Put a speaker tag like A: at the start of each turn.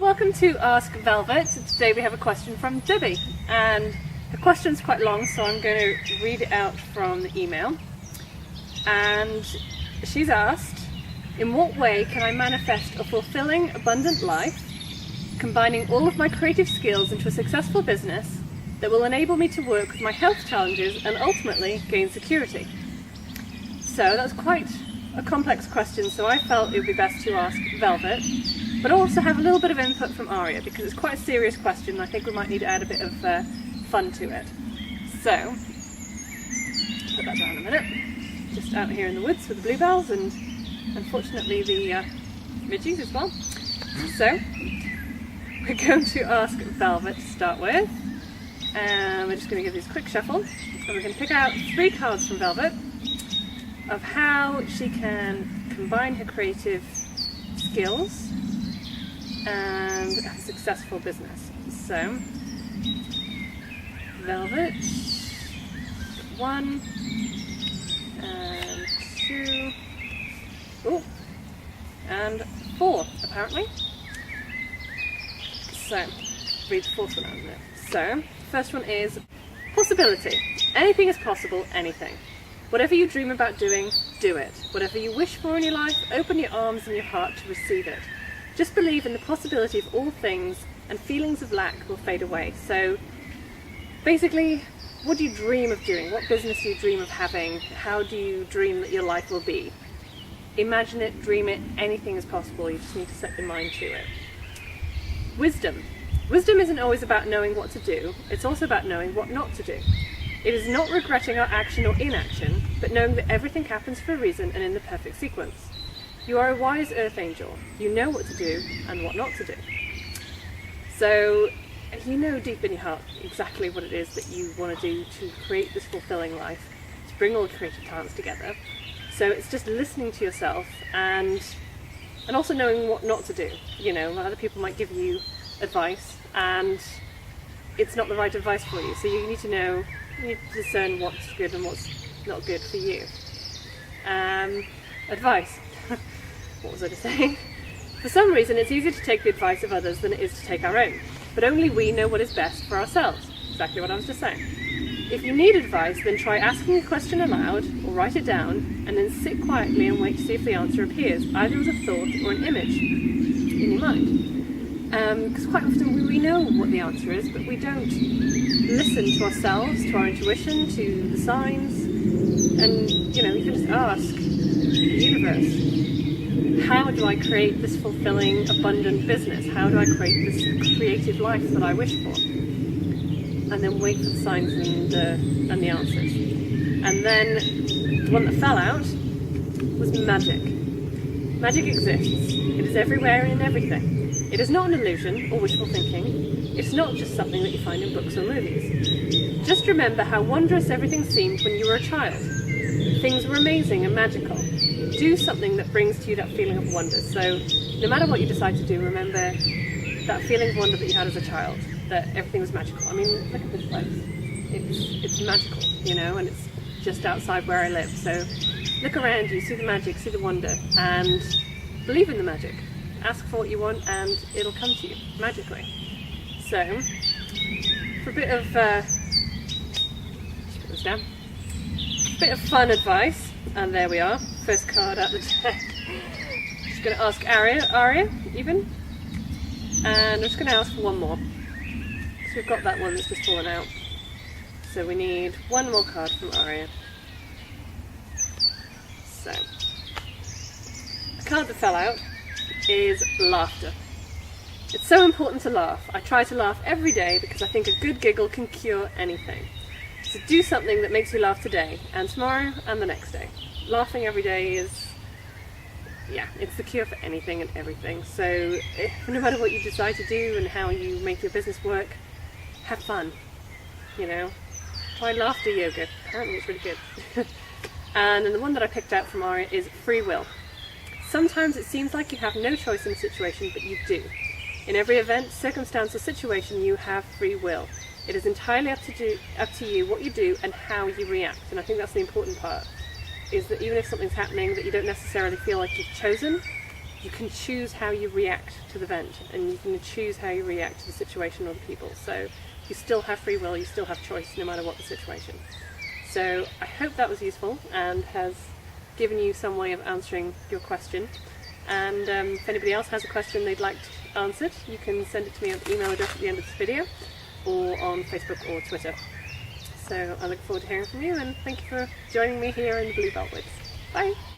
A: welcome to Ask Velvet. Today we have a question from Debbie, and the question's quite long, so I'm going to read it out from the email. And she's asked, in what way can I manifest a fulfilling, abundant life, combining all of my creative skills into a successful business that will enable me to work with my health challenges and ultimately gain security? So that's quite a complex question, so I felt it would be best to ask Velvet, but also have a little bit of input from Aria, because it's quite a serious question and I think we might need to add a bit of fun to it. So, put that down a minute. Just out here in the woods with the bluebells and unfortunately the midges as well. So, we're going to ask Velvet to start with, and we're just going to give these a quick shuffle, and we're going to pick out 3 cards from Velvet of how she can combine her creative skills and a successful business. So, Velvet, 1 and 2, oh, and 4 apparently. So, read the 4th one out of it. So, first one is possibility. Anything is possible, anything. Whatever you dream about doing, do it. Whatever you wish for in your life, open your arms and your heart to receive it. Just believe in the possibility of all things, and feelings of lack will fade away. So basically, what do you dream of doing? What business do you dream of having? How do you dream that your life will be? Imagine it, dream it, anything is possible. You just need to set your mind to it. Wisdom. Wisdom isn't always about knowing what to do, it's also about knowing what not to do. It is not regretting our action or inaction, but knowing that everything happens for a reason and in the perfect sequence. You are a wise earth angel. You know what to do and what not to do. So you know deep in your heart exactly what it is that you want to do to create this fulfilling life, to bring all the creative talents together. So it's just listening to yourself and also knowing what not to do. You know, other people might give you advice and it's not the right advice for you. So you need to know, you need to discern what's good and what's not good for you. Advice. What was I just saying? For some reason it's easier to take the advice of others than it is to take our own. But only we know what is best for ourselves. Exactly what I was just saying. If you need advice, then try asking a question aloud or write it down and then sit quietly and wait to see if the answer appears, either as a thought or an image in your mind. Because quite often we know what the answer is, but we don't listen to ourselves, to our intuition, to the signs, and you know, you can just ask the universe, how do I create this fulfilling, abundant business? How do I create this creative life that I wish for? And then wait for the signs and the answers. And then the one that fell out was magic. Magic exists. It is everywhere and in everything. It is not an illusion or wishful thinking. It's not just something that you find in books or movies. Just remember how wondrous everything seemed when you were a child. Things were amazing and magical. Do something that brings to you that feeling of wonder. So no matter what you decide to do, remember that feeling of wonder that you had as a child, that everything was magical. I mean, look at this place. It's magical, you know, and it's just outside where I live. So look around you, see the magic, see the wonder, and believe in the magic. Ask for what you want and it'll come to you magically. So, for a bit of just put this down. A bit of fun advice, and there we are. First card out the deck. Just going to ask Aria, even, and I'm just going to ask for one more. So we've got that one that's just fallen out. So we need one more card from Aria. So, the card that fell out is laughter. It's so important to laugh. I try to laugh every day because I think a good giggle can cure anything. So do something that makes you laugh today, and tomorrow, and the next day. Laughing every day is, yeah, it's the cure for anything and everything. So no matter what you decide to do and how you make your business work, have fun, you know. Try laughter yoga. Apparently it's really good. And then the one that I picked out from Aria is free will. Sometimes it seems like you have no choice in a situation, but you do. In every event, circumstance or situation, you have free will. It is entirely up to you what you do and how you react. And I think that's the important part, is that even if something's happening that you don't necessarily feel like you've chosen, you can choose how you react to the event, and you can choose how you react to the situation or the people. So you still have free will, you still have choice no matter what the situation. So I hope that was useful and has given you some way of answering your question. And if anybody else has a question they'd like answered, you can send it to me on the email address at the end of this video, or on Facebook or Twitter. So I look forward to hearing from you, and thank you for joining me here in the Bluebell Woods. Bye!